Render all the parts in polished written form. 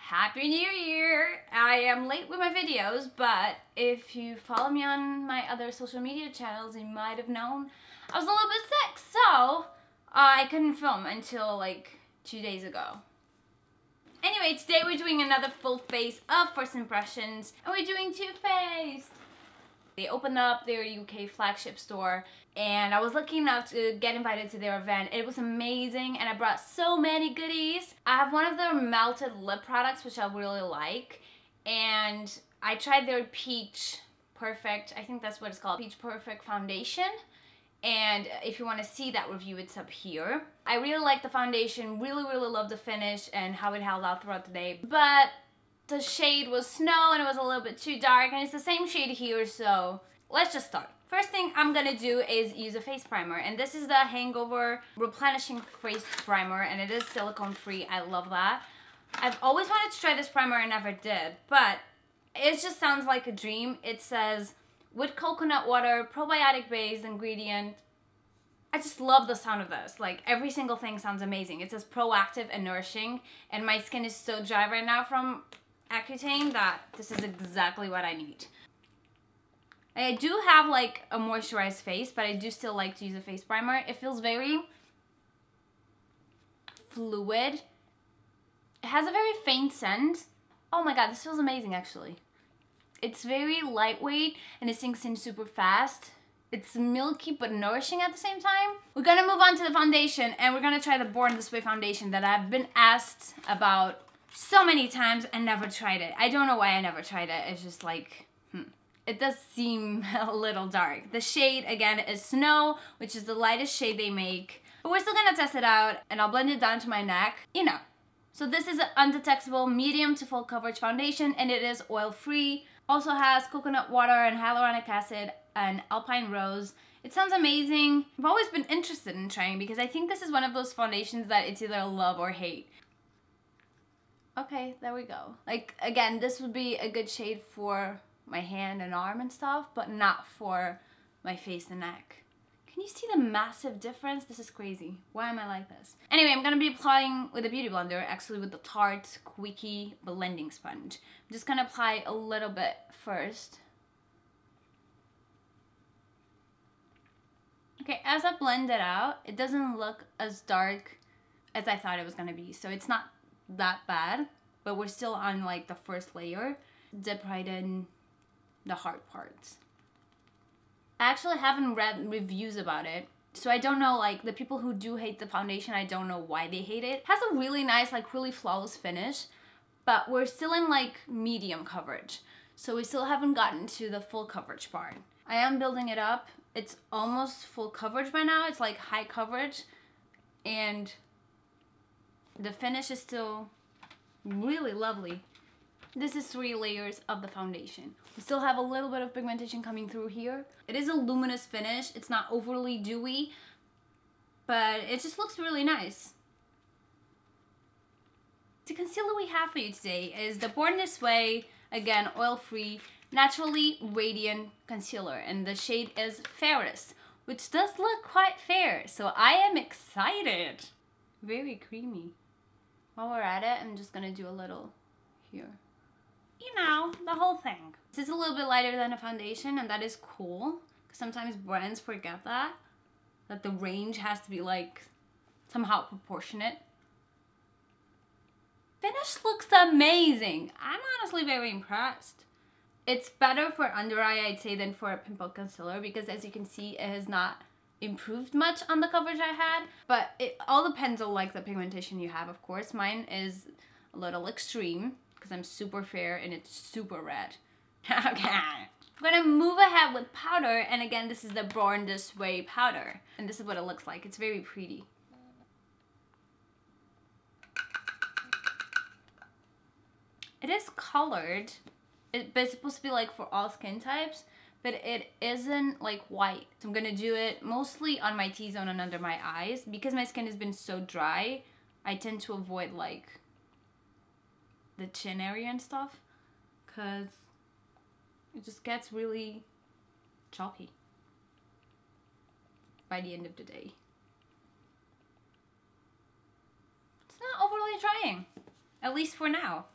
Happy New Year! I am late with my videos, but if you follow me on my other social media channels, you might have known I was a little bit sick, so I couldn't film until like 2 days ago. Anyway, today we're doing another full face of first impressions, and we're doing Too Faced. They opened up their UK flagship store, and I was lucky enough to get invited to their event. It was amazing, and I brought so many goodies. I have one of their melted lip products, which I really like, and I tried their Peach Perfect, I think that's what it's called, Peach Perfect foundation. And if you want to see that review, it's up here. I really like the foundation, really love the finish and how it held out throughout the day. But the shade was Snow and it was a little bit too dark, and it's the same shade here, so let's just start. First thing I'm gonna do is use a face primer, and this is the Hangover Replenishing Face Primer, and it is silicone free. I love that. I've always wanted to try this primer and never did, but it just sounds like a dream. It says, with coconut water, probiotic based ingredient. I just love the sound of this. Like, every single thing sounds amazing. It says proactive and nourishing, and my skin is so dry right now from Accutane that this is exactly what I need. I do have like a moisturized face, but I do still like to use a face primer. It feels very fluid. It has a very faint scent. Oh my god, this feels amazing actually. It's very lightweight and it sinks in super fast. It's milky but nourishing at the same time. We're gonna move on to the foundation, and we're gonna try the Born This Way foundation that I've been asked about so many times and never tried it. I don't know why I never tried it. It's just like, it does seem a little dark. The shade, again, is Snow, which is the lightest shade they make. But we're still gonna test it out, and I'll blend it down to my neck, you know. So this is an undetectable medium to full coverage foundation, and it is oil-free. Also has coconut water and hyaluronic acid and alpine rose. It sounds amazing. I've always been interested in trying because I think this is one of those foundations that it's either love or hate. Okay, there we go. Like, again, this would be a good shade for my hand and arm and stuff, but not for my face and neck. Can you see the massive difference? This is crazy. Why am I like this? Anyway, I'm gonna be applying with a beauty blender, actually with the Tarte Squeaky blending sponge. I'm just gonna apply a little bit first. Okay, as I blend it out, it doesn't look as dark as I thought it was gonna be, so it's not that bad, but we're still on like the first layer. Dip right in the hard parts. I actually haven't read reviews about it, so I don't know, like, the people who do hate the foundation, I don't know why they hate it. It has a really nice, like, really flawless finish, but we're still in like medium coverage, so we still haven't gotten to the full coverage part. I am building it up. It's almost full coverage by now. It's like high coverage, and the finish is still really lovely. This is 3 layers of the foundation. We still have a little bit of pigmentation coming through here. It is a luminous finish. It's not overly dewy, but it just looks really nice. The concealer we have for you today is the Born This Way, again, oil-free, naturally radiant concealer, and the shade is Fairest, which does look quite fair, so I am excited. Very creamy. While we're at it, I'm just gonna do a little here. You know, the whole thing. This is a little bit lighter than a foundation, and that is cool, because sometimes brands forget that the range has to be like somehow proportionate. Finish looks amazing. I'm honestly very impressed. It's better for under eye, I'd say, than for a pimple concealer, because as you can see, it has not improved much on the coverage I had, but it all depends on like the pigmentation you have, of course. Mine is a little extreme because I'm super fair and it's super red. Okay, I'm gonna move ahead with powder, and again, this is the Born This Way powder, and this is what it looks like. It's very pretty. It is colored, but it's supposed to be like for all skin types, but it isn't like white. So I'm gonna do it mostly on my T-zone and under my eyes. Because my skin has been so dry, I tend to avoid like the chin area and stuff, because it just gets really chalky by the end of the day. It's not overly drying, at least for now.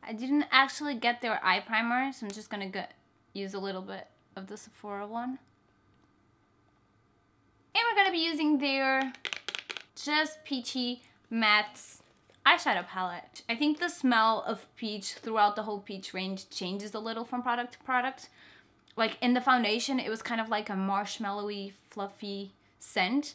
I didn't actually get their eye primer, so I'm just gonna use a little bit of the Sephora one. And we're gonna be using their Just Peachy Mattes eyeshadow palette. I think the smell of peach throughout the whole peach range changes a little from product to product. Like in the foundation, it was kind of like a marshmallowy, fluffy scent.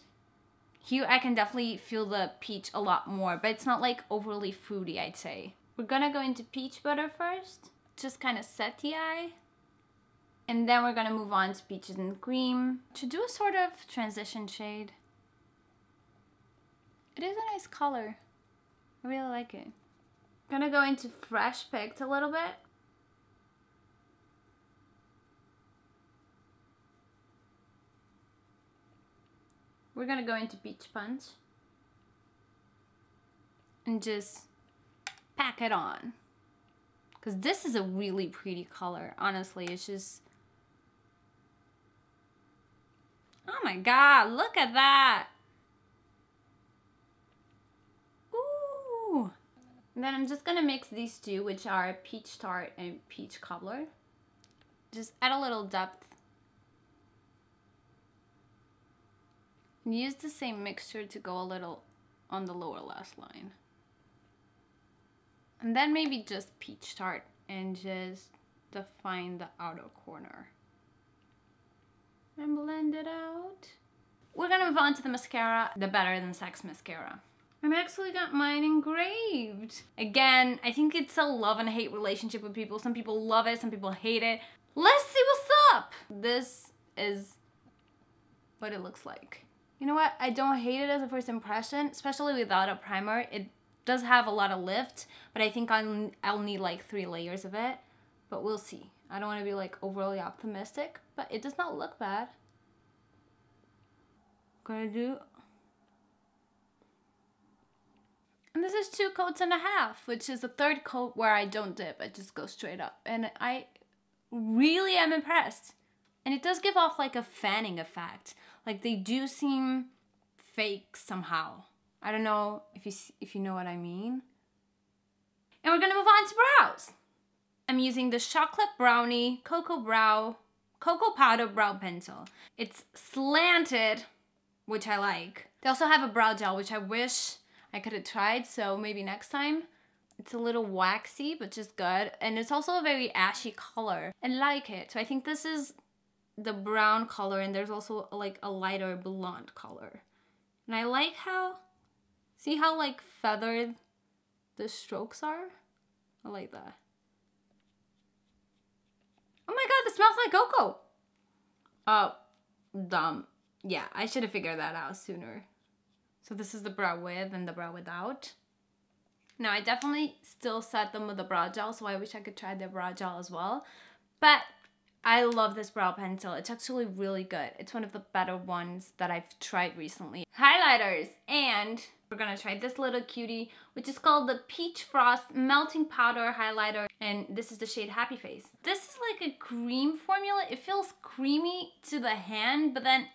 Here I can definitely feel the peach a lot more, but it's not like overly fruity, I'd say. We're gonna go into peach butter first, just kind of set the eye. And then we're gonna move on to peaches and cream to do a sort of transition shade. It is a nice color. I really like it. Gonna go into Fresh Picked a little bit. We're gonna go into Peach Punch. And just pack it on. Because this is a really pretty color. Honestly, it's just... Oh my god, look at that! Ooh! And then I'm just gonna mix these two, which are Peach Tart and Peach Cobbler. Just add a little depth. And use the same mixture to go a little on the lower lash line. And then maybe just Peach Tart and just define the outer corner. And blend it out. We're gonna move on to the mascara, the Better Than Sex mascara. I actually got mine engraved. Again, I think it's a love and hate relationship with people. Some people love it, some people hate it. Let's see what's up. This is what it looks like. You know what? I don't hate it as a first impression, especially without a primer. It does have a lot of lift, but I think I'll need like 3 layers of it. But we'll see. I don't want to be like overly optimistic, but it does not look bad. Gonna do... And this is 2 coats and a half, which is the 3rd coat where I don't dip. I just go straight up. And I really am impressed. And it does give off like a fanning effect. Like they do seem fake somehow. I don't know if you know what I mean. And we're gonna move on to brows. I'm using the Chocolate Brow-nie Cocoa Powder Brow Pencil. It's slanted, which I like. They also have a brow gel, which I wish I could have tried, so maybe next time. It's a little waxy, but just good. And it's also a very ashy color. I like it. So I think this is the brown color, and there's also like a lighter blonde color. And I like how, see how like feathered the strokes are? I like that. Oh my god, this smells like cocoa. Oh, dumb. Yeah, I should have figured that out sooner. So this is the brow with and the brow without. Now I definitely still set them with the brow gel, so I wish I could try the brow gel as well. But I love this brow pencil. It's actually really good. It's one of the better ones that I've tried recently. Highlighters, and we're gonna try this little cutie, which is called the Peach Frost Melting Powder Highlighter, and this is the shade Happy Face. This is like a cream formula. It feels creamy to the hand, but then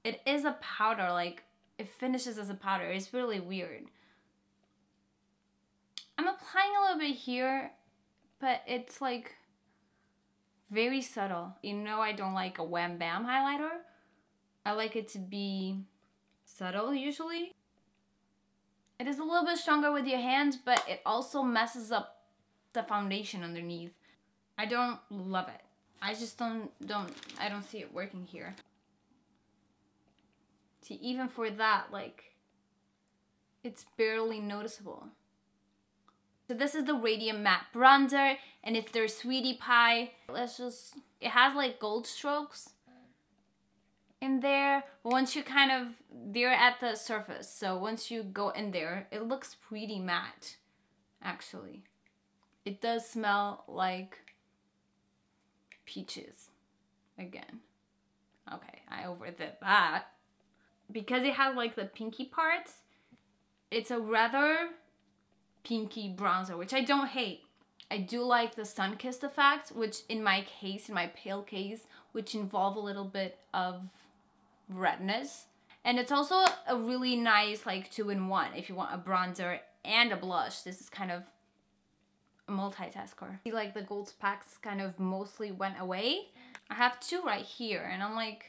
it is a powder, like it finishes as a powder. It's really weird. I'm applying a little bit here, but it's like very subtle. You know I don't like a wham bam highlighter. I like it to be subtle usually. It is a little bit stronger with your hands, but it also messes up the foundation underneath. I don't love it. I just I don't see it working here. See, even for that, like, it's barely noticeable. So this is the Radiant Matte Bronzer, and it's their Sweetie Pie. It has like gold strokes in there, but once you they're at the surface, so once you go in there, it looks pretty matte, actually. It does smell like peaches, again. Okay, I overdid that. Because it has like the pinky parts, it's a rather pinky bronzer, which I don't hate. I do like the sun-kissed effect, which in my case, in my pale case, which involve a little bit of redness. And it's also a really nice like 2-in-1 if you want a bronzer and a blush. This is kind of multitasker. See, like the gold packs kind of mostly went away. I have two right here and I'm like,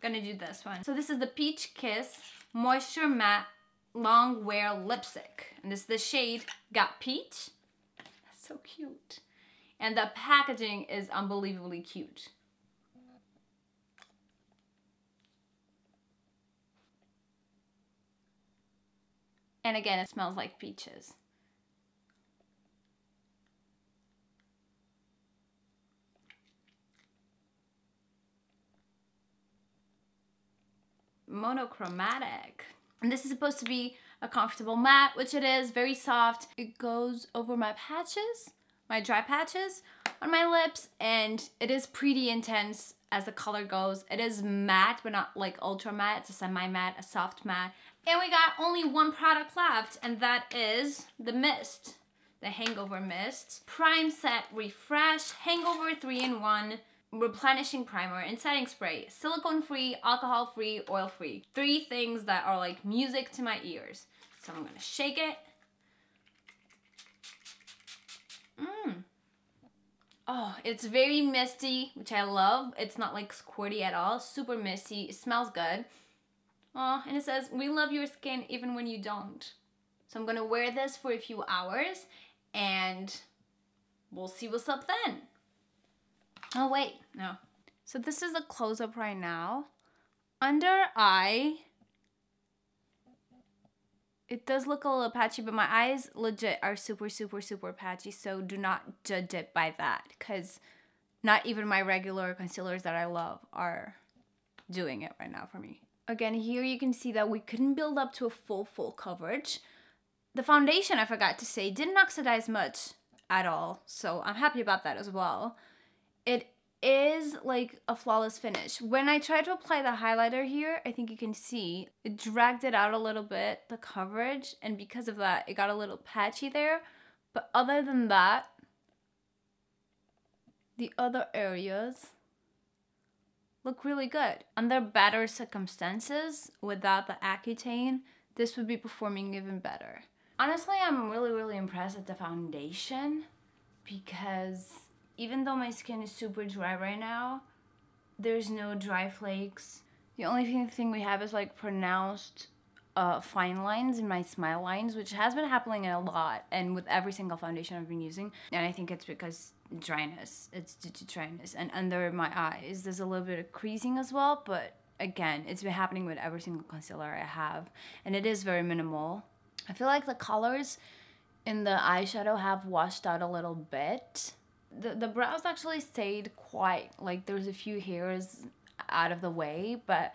gonna do this one. So this is the Peach Kiss Moisture Matte Long Wear Lipstick. And this is the shade Got Peach. That's so cute. And the packaging is unbelievably cute. And again, it smells like peaches. Monochromatic. And this is supposed to be a comfortable matte, which it is, very soft. It goes over my patches, my dry patches on my lips, and it is pretty intense as the color goes. It is matte, but not like ultra matte. It's a semi-matte, a soft matte. And we got only one product left, and that is the mist, the Hangover Mist. Prime Set Refresh, Hangover 3-in-1, Replenishing Primer and Setting Spray. Silicone-free, alcohol-free, oil-free. 3 things that are like music to my ears. So I'm gonna shake it. Oh, it's very misty, which I love. It's not like squirty at all. Super misty. It smells good. Oh, and it says, we love your skin even when you don't. So I'm gonna wear this for a few hours and we'll see what's up then. Oh wait, no. So this is a close-up right now. Under eye, it does look a little patchy, but my eyes legit are super, super, super patchy. So do not judge it by that, because not even my regular concealers that I love are doing it right now for me. Again, here you can see that we couldn't build up to a full coverage. The foundation, I forgot to say, didn't oxidize much at all. So I'm happy about that as well. It is like a flawless finish. When I tried to apply the highlighter here, I think you can see it dragged it out a little bit, the coverage, and because of that it got a little patchy there. But other than that, the other areas look really good. Under better circumstances, without the Accutane, this would be performing even better. Honestly, I'm really impressed with the foundation, because even though my skin is super dry right now, there's no dry flakes. The only thing we have is like pronounced fine lines in my smile lines, which has been happening a lot and with every single foundation I've been using. And I think it's because dryness. It's due to dryness. And under my eyes, there's a little bit of creasing as well. But again, it's been happening with every single concealer I have. And it is very minimal. I feel like the colors in the eyeshadow have washed out a little bit. The brows actually stayed quite, like there's a few hairs out of the way, but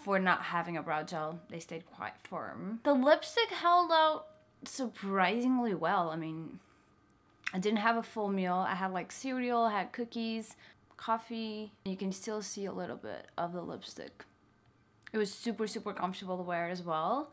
for not having a brow gel, they stayed quite firm. The lipstick held out surprisingly well. I mean, I didn't have a full meal. I had like cereal, I had cookies, coffee. You can still see a little bit of the lipstick. It was super comfortable to wear as well.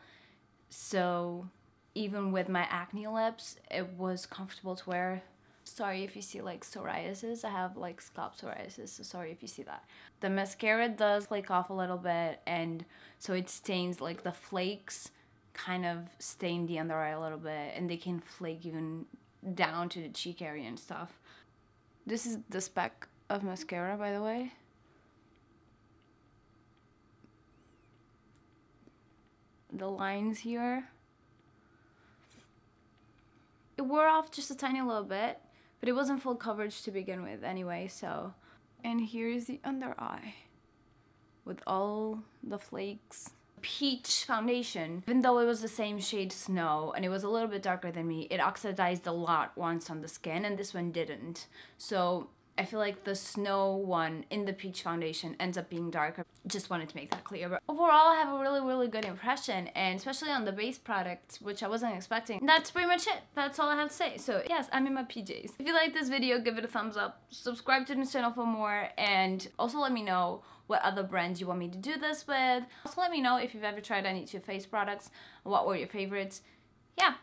So even with my acne lips, it was comfortable to wear. Sorry if you see like psoriasis. I have like scalp psoriasis, so sorry if you see that. The mascara does flake off a little bit, and so it stains, like the flakes kind of stain the under eye a little bit, and they can flake even down to the cheek area and stuff. This is the spec of mascara, by the way. The lines here, it wore off just a tiny little bit, but it wasn't full coverage to begin with anyway, so. And here's the under eye with all the flakes. Peach foundation, even though it was the same shade Snow and it was a little bit darker than me, it oxidized a lot once on the skin, and this one didn't. So I feel like the Snow one in the Peach foundation ends up being darker. Just wanted to make that clear. But overall, I have a really good impression, and especially on the base product, which I wasn't expecting. That's pretty much it. That's all I have to say. So yes, I'm in my PJs. If you like this video, give it a thumbs up. Subscribe to this channel for more, and also let me know what other brands you want me to do this with. Also let me know if you've ever tried any of your face products, what were your favorites. Yeah.